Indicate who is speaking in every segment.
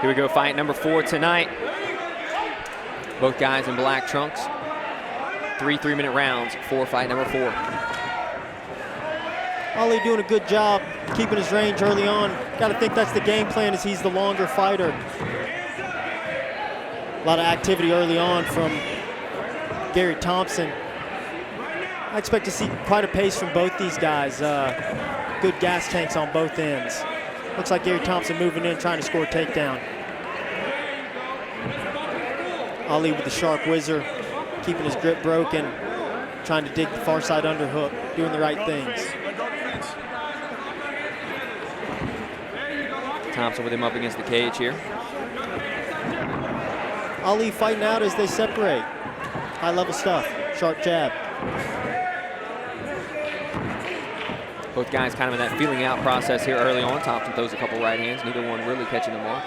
Speaker 1: Here we go, fight number 4 tonight. Both guys in black trunks. 3 3-minute rounds for fight number 4.
Speaker 2: Ali doing a good job keeping his range early on. Got to think that's the game plan, as he's the longer fighter. A lot of activity early on from Gary Thompson. I expect to see quite a pace from both these guys. Good gas tanks on both ends. Looks like Gary Thompson moving in, trying to score a takedown. Ali with the sharp whizzer, keeping his grip broken, trying to dig the far side underhook, doing the right things.
Speaker 1: Thompson with him up against the cage here.
Speaker 2: Ali fighting out as they separate. High level stuff, sharp jab.
Speaker 1: Both guys kind of in that feeling out process here early on. Thompson throws a couple right hands, neither one really catching them all.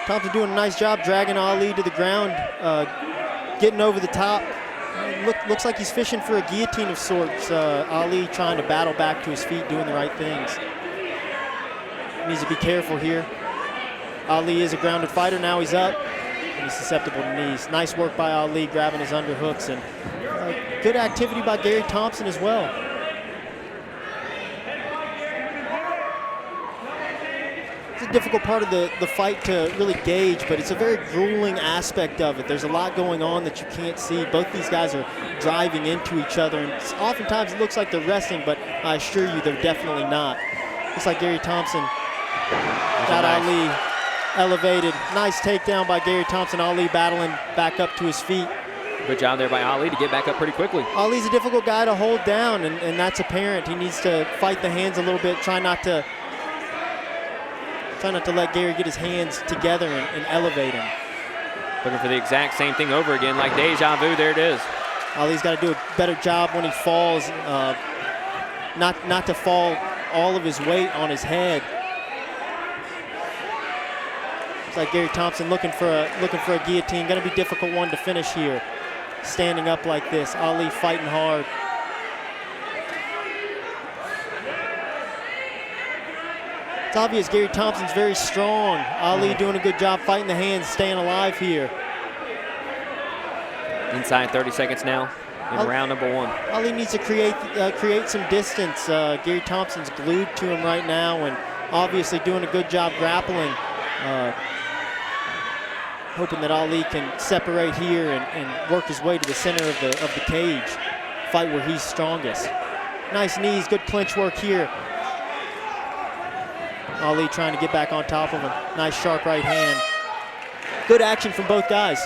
Speaker 2: Thompson doing a nice job dragging Ali to the ground, getting over the top. Looks like he's fishing for a guillotine of sorts. Ali trying to battle back to his feet, doing the right things. Needs to be careful here. Ali is a grounded fighter. Now he's up, and he's susceptible to knees. Nice work by Ali, grabbing his underhooks, and good activity by Gary Thompson as well. It's a difficult part of the fight to really gauge, but it's a very grueling aspect of it. There's a lot going on that you can't see. Both these guys are driving into each other, and oftentimes it looks like they're wrestling, but I assure you they're definitely not. Looks like Gary Thompson got Ali elevated. Nice takedown by Gary Thompson. Ali battling back up to his feet.
Speaker 1: Good job there by Ali to get back up pretty quickly.
Speaker 2: Ali's a difficult guy to hold down, and that's apparent. He needs to fight the hands a little bit, try not to let Gary get his hands together and elevate him.
Speaker 1: Looking for the exact same thing over again, like deja vu. There it is.
Speaker 2: Ali's got to do a better job when he falls, not to fall all of his weight on his head. It's like Gary Thompson looking for a guillotine. Going to be a difficult one to finish here. Standing up like this, Ali fighting hard. It's obvious Gary Thompson's very strong. Ali doing a good job fighting the hands, staying alive here.
Speaker 1: Inside 30 seconds now in round number 1.
Speaker 2: Ali needs to create some distance. Gary Thompson's glued to him right now, and obviously doing a good job grappling. Hoping that Ali can separate here and work his way to the center of the cage, fight where he's strongest. Nice knees, good clinch work here. Ali trying to get back on top of him. Nice sharp right hand. Good action from both guys.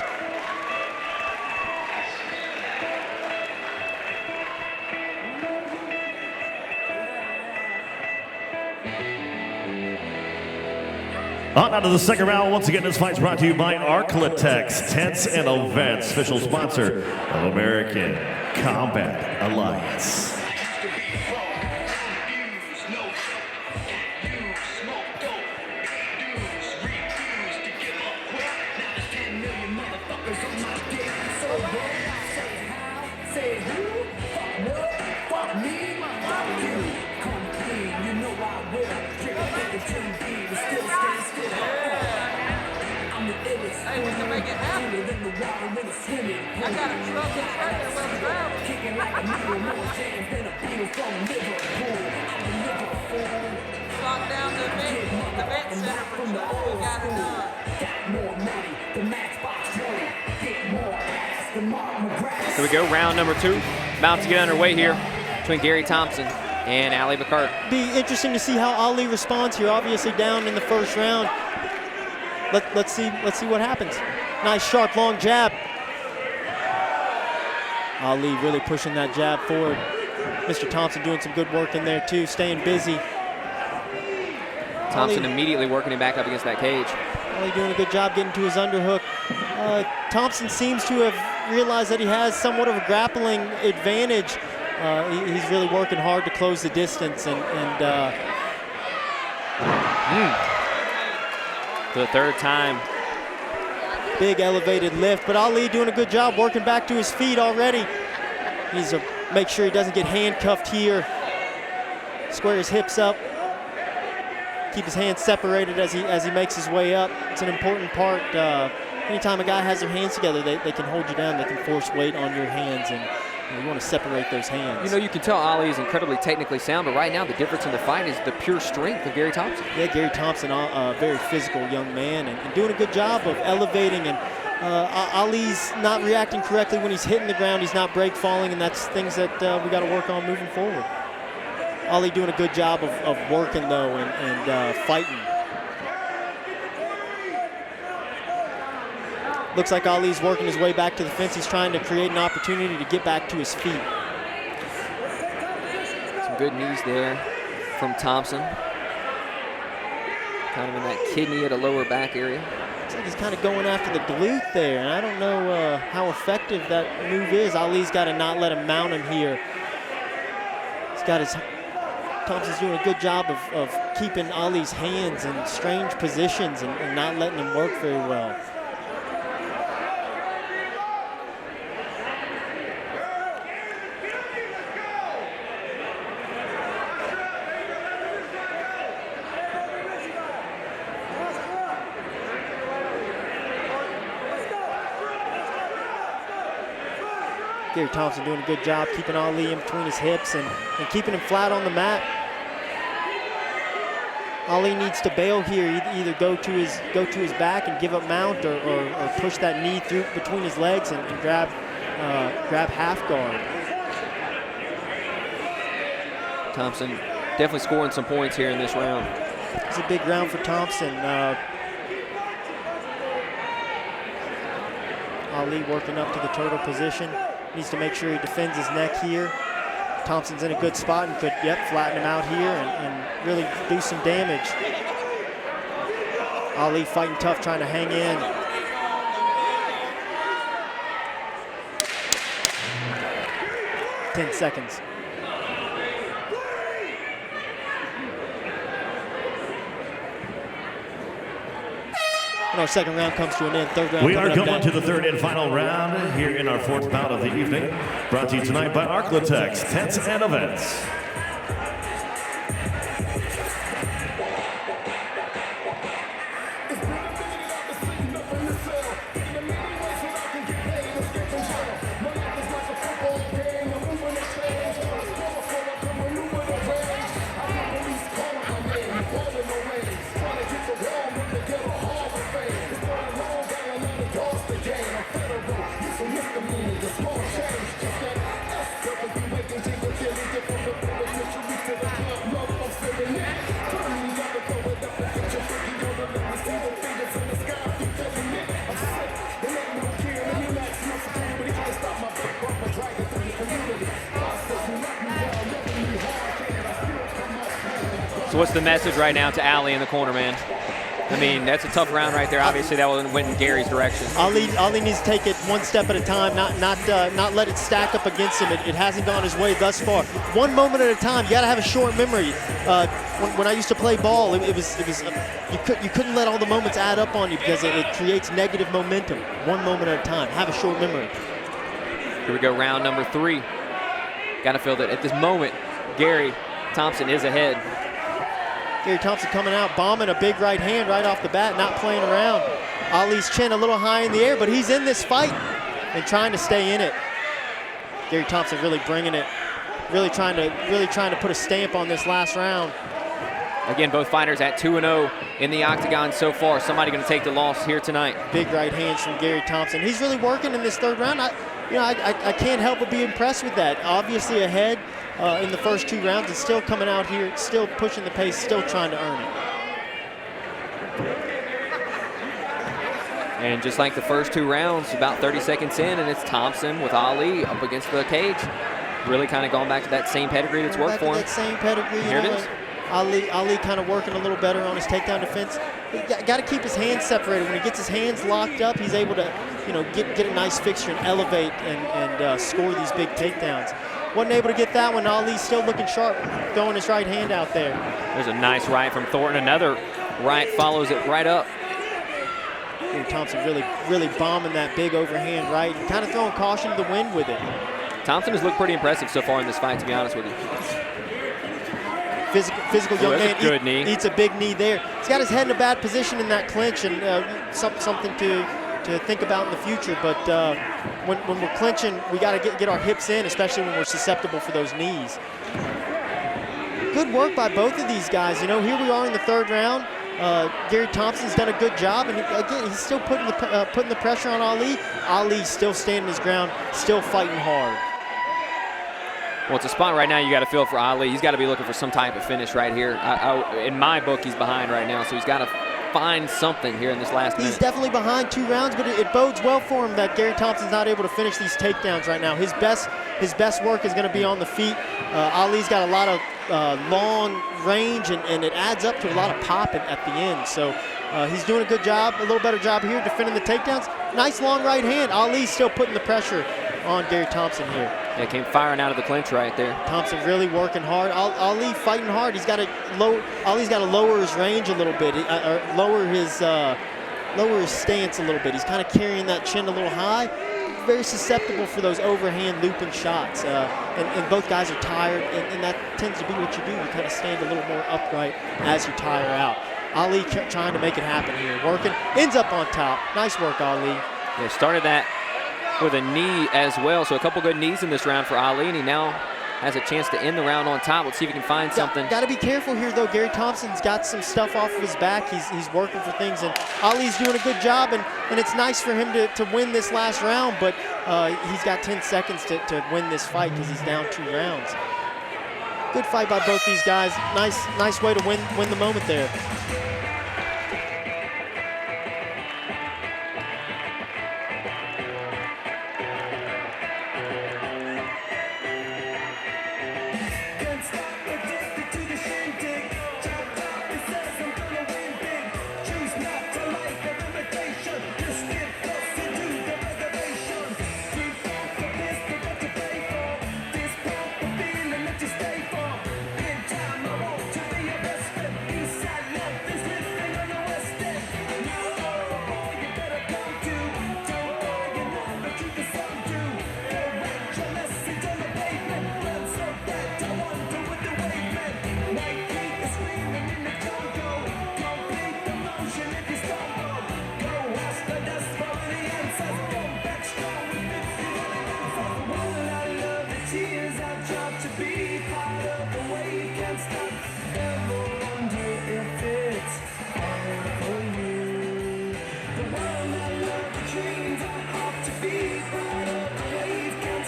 Speaker 3: On out of the second round. Once again, this fight's brought to you by Arclitex, Tents and Events, official sponsor of American Combat Alliance.
Speaker 4: I got a truck and tractor with gravel. Kicking like a needle, more jams than a beetle from Liverpool. Lock down the event center for sure. We got it done. Got more money, the Matchbox 20. Get more ass, the Mark McGrath.
Speaker 1: Here we go, round number 2. About to get underway here between Gary Thompson and Ali Baquer.
Speaker 2: Be interesting to see how Ali responds here. Obviously down in the first round. Let's see what happens. Nice sharp long jab. Ali really pushing that jab forward. Mr. Thompson doing some good work in there too, staying busy.
Speaker 1: Thompson immediately working him back up against that cage.
Speaker 2: Ali doing a good job getting to his underhook. Thompson seems to have realized that he has somewhat of a grappling advantage. He's really working hard to close the distance
Speaker 1: For the third time.
Speaker 2: Big elevated lift, but Ali doing a good job working back to his feet already. Needs to make sure he doesn't get handcuffed here. Square his hips up. keep his hands separated as he makes his way up. It's an important part. Anytime a guy has their hands together, they can hold you down. They can force weight on your hands, and you want to separate those hands.
Speaker 1: You know, you can tell Ali is incredibly technically sound, but right now the difference in the fight is the pure strength of Gary Thompson.
Speaker 2: Yeah, Gary Thompson, a very physical young man, and doing a good job of elevating. And Ali's not reacting correctly when he's hitting the ground. He's not break falling, and that's things that we got to work on moving forward. Ali doing a good job of working, though, and fighting. Looks like Ali's working his way back to the fence. He's trying to create an opportunity to get back to his feet.
Speaker 1: Some good knees there from Thompson. Kind of in that kidney at a lower back area.
Speaker 2: Looks like he's kind of going after the glute there, and I don't know how effective that move is. Ali's got to not let him mount him here. He's got his... Thompson's doing a good job of keeping Ali's hands in strange positions and not letting him work very well. Gary Thompson doing a good job keeping Ali in between his hips and keeping him flat on the mat. Ali needs to bail here, either go to his back and give up mount, or push that knee through between his legs and grab half guard.
Speaker 1: Thompson definitely scoring some points here in this round.
Speaker 2: It's a big round for Thompson. Ali working up to the turtle position. Needs to make sure he defends his neck here. Thompson's in a good spot and could, flatten him out here and really do some damage. Ali fighting tough, trying to hang in. Ten seconds. And our second round comes to an end. Third round.
Speaker 3: We are going to the third and final round here in our fourth bout of the evening. Brought to you tonight by Arclitex Tents and Events.
Speaker 1: So what's the message right now to Ali in the corner, man? I mean, that's a tough round right there. Obviously, that one went in Gary's direction.
Speaker 2: Ali needs to take it one step at a time, not let it stack up against him. It hasn't gone his way thus far. One moment at a time. You got to have a short memory. When I used to play ball, it was you couldn't let all the moments add up on you because it creates negative momentum. One moment at a time. Have a short memory.
Speaker 1: Here we go, round number 3. Got to feel that at this moment, Gary Thompson is ahead.
Speaker 2: Gary Thompson coming out, bombing a big right hand right off the bat, not playing around. Ali's chin a little high in the air, but he's in this fight and trying to stay in it. Gary Thompson really bringing it, really trying to put a stamp on this last round.
Speaker 1: Again, both fighters at 2-0 in the octagon so far. Somebody going to take the loss here tonight.
Speaker 2: Big right hands from Gary Thompson. He's really working in this third round. I can't help but be impressed with that. Obviously ahead in the first 2 rounds and still coming out here, still pushing the pace, still trying to earn it.
Speaker 1: And just like the first 2 rounds, about 30 seconds in, and it's Thompson with Ali up against the cage. Really kind of going back to that same pedigree that's worked for him.
Speaker 2: That same pedigree.
Speaker 1: Here it is.
Speaker 2: Ali kind of working a little better on his takedown defense. Got to keep his hands separated. When he gets his hands locked up, he's able to, get a nice fixture and elevate and score these big takedowns. Wasn't able to get that one. Ali's still looking sharp, throwing his right hand out there.
Speaker 1: There's a nice right from Thornton. Another right follows it right up.
Speaker 2: And Thompson really bombing that big overhand right and kind of throwing caution to the wind with it.
Speaker 1: Thompson has looked pretty impressive so far in this fight, to be honest with you.
Speaker 2: physical young
Speaker 1: that's a
Speaker 2: man.
Speaker 1: good knee.
Speaker 2: Eats a big knee there. He's got his head in a bad position in that clinch, and something to think about in the future. But when we're clinching, we got to get our hips in, especially when we're susceptible for those knees. Good work by both of these guys. You know, here we are in the third round. Gary Thompson's done a good job, and again, he's still putting the pressure on Ali. Ali's still standing his ground, still fighting hard.
Speaker 1: Well, it's a spot right now you got to feel for Ali. He's got to be looking for some type of finish right here. In my book, he's behind right now, so he's got to find something here in this last minute.
Speaker 2: He's definitely behind 2 rounds, but it bodes well for him that Gary Thompson's not able to finish these takedowns right now. His best work is going to be on the feet. Ali's got a lot of long range, and it adds up to a lot of pop at the end. So he's doing a good job, a little better job here defending the takedowns. Nice long right hand. Ali's still putting the pressure on Gary Thompson here.
Speaker 1: Yeah, came firing out of the clinch right there.
Speaker 2: Thompson really working hard. Ali fighting hard. Ali's got to lower his range a little bit, or lower his stance a little bit. He's kind of carrying that chin a little high. Very susceptible for those overhand looping shots. And both guys are tired, and that tends to be what you do. You kind of stand a little more upright as you tire out. Ali trying to make it happen here. Working, ends up on top. Nice work, Ali.
Speaker 1: Yeah, started that with a knee as well. So a couple good knees in this round for Ali, and he now has a chance to end the round on top. Let's see if he can find something.
Speaker 2: Got to be careful here, though. Gary Thompson's got some stuff off of his back. He's working for things, and Ali's doing a good job, and it's nice for him to win this last round, but he's got 10 seconds to win this fight because he's down 2 rounds. Good fight by both these guys. Nice way to win the moment there.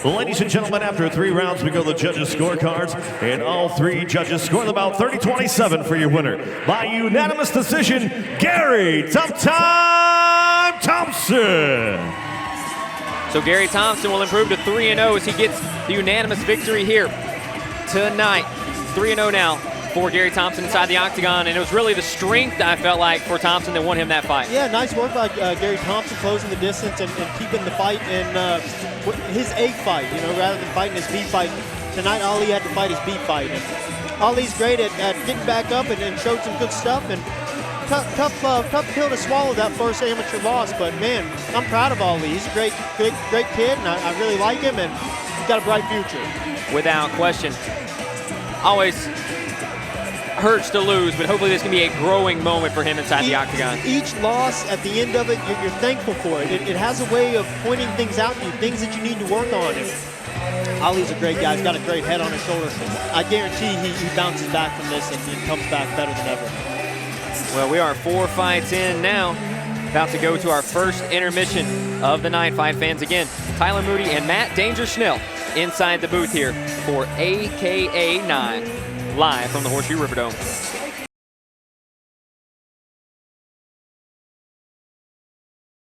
Speaker 3: Ladies and gentlemen, after 3 rounds, we go to the judges' scorecards, and all 3 judges scored about 30-27 for your winner. By unanimous decision, Gary Tough Time Thompson.
Speaker 1: So Gary Thompson will improve to 3-0 as he gets the unanimous victory here tonight. 3-0 now for Gary Thompson inside the octagon, and it was really the strength, I felt like, for Thompson that won him that fight.
Speaker 2: Yeah, nice work by Gary Thompson closing the distance and keeping the fight in his A fight, you know, rather than fighting his B fight. Tonight, Ali had to fight his B fight. And Ali's great at getting back up and showed some good stuff. And tough pill to swallow that first amateur loss, but man, I'm proud of Ali. He's a great kid, and I really like him, and he's got a bright future.
Speaker 1: Without question. Always hurts to lose, but hopefully this can be a growing moment for him inside the octagon.
Speaker 2: Each loss, at the end of it, you're thankful for it. It has a way of pointing things out to you, things that you need to work on. And Ali's a great guy. He's got a great head on his shoulder. I guarantee he bounces back from this and he comes back better than ever.
Speaker 1: Well, we are 4 fights in now. About to go to our first intermission of the night, fight fans. Again, Tyler Moody and Matt Danger Schnell inside the booth here for AKA 9, live from the Horseshoe Riverdome.